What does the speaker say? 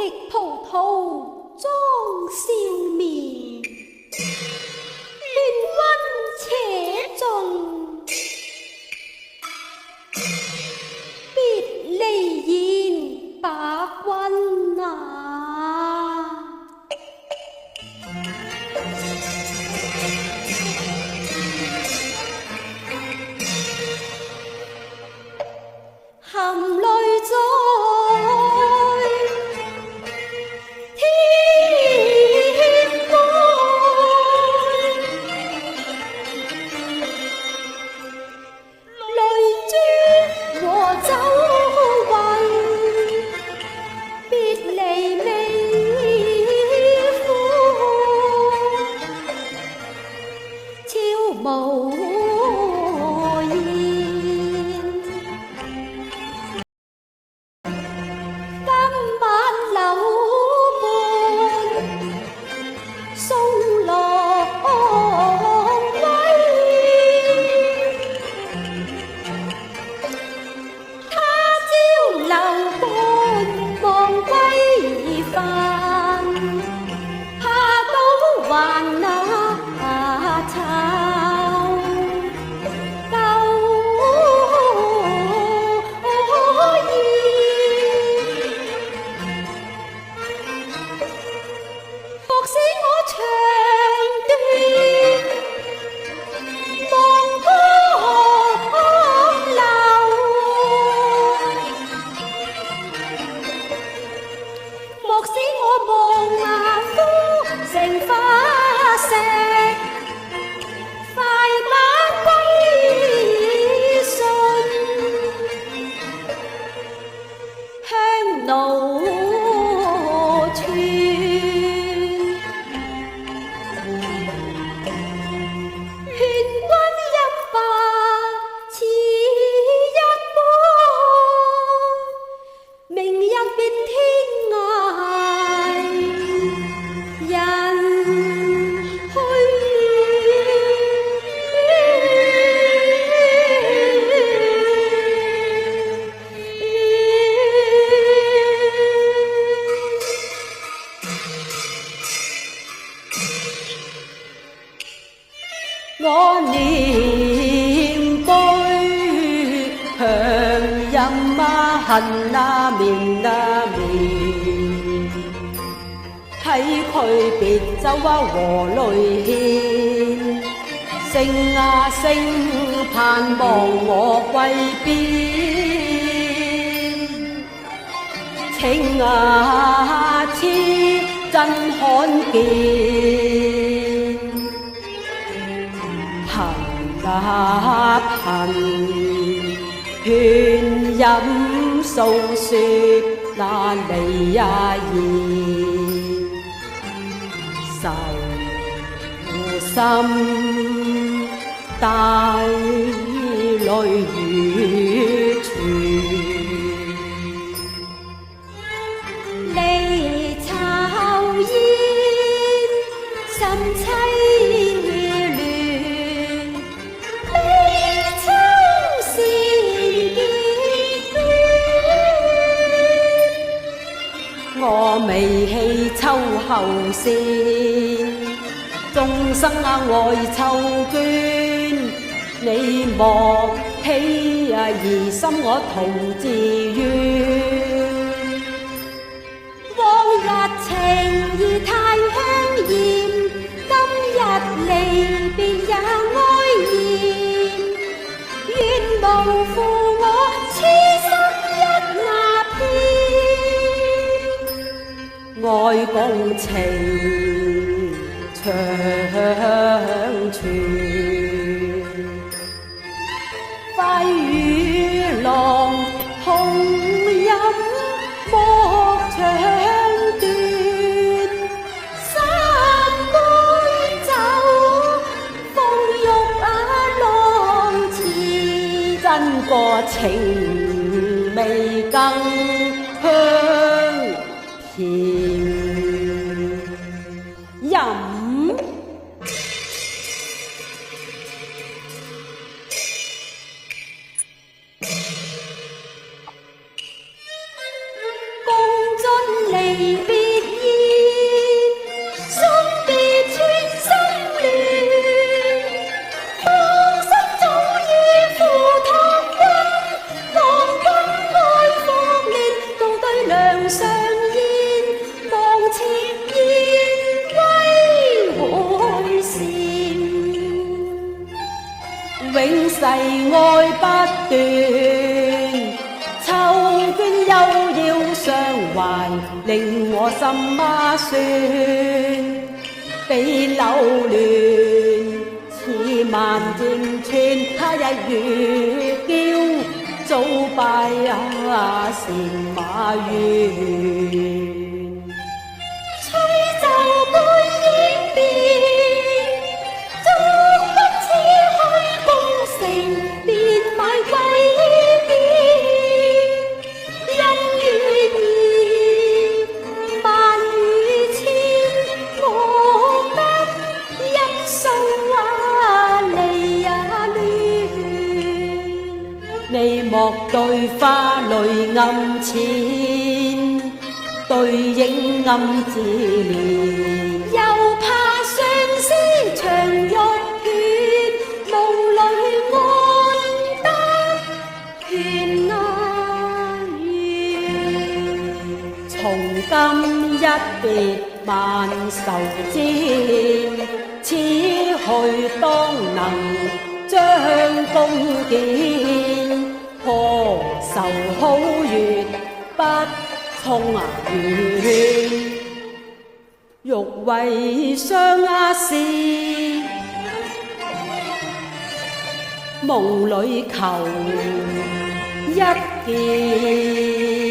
極葡萄裝笑面，勸君且盡，別離言百君啊！含淚在天光，淚珠和酒魂，別離微苦，悄無我念對強任啊恨啊面啊面，睇佢別走啊和淚獻，聲啊聲盼望我歸邊，情啊痴真罕見。恨勸飲訴說那離啊言，愁心帶淚雨泉。離愁煙心凄我未棄秋後線，眾生啊愛秋娟，你莫欺疑心我徒自怨。往日情義太香豔，今日離別也哀怨，願無負我痴心一那片。愛共情長存，快與郎同飲莫長斷，三杯酒，風玉浪似真過情味更香甜。飲共盡離世愛不斷，秋娟又要傷懷，令我心孖酸。被流亂似萬箭穿，他一語叫早敗成馬原。吹奏半演變，竹筆似虛功成，變賣貴變。恩與義，萬與千，我得一生離亂。你莫對花淚暗淺，對影暗自憐，又怕相思長欲斷，夢裏愛得怨怨。從今一別萬愁煎，此去當能將功檢，何愁好月不空圓，欲為相思，夢裏求一見。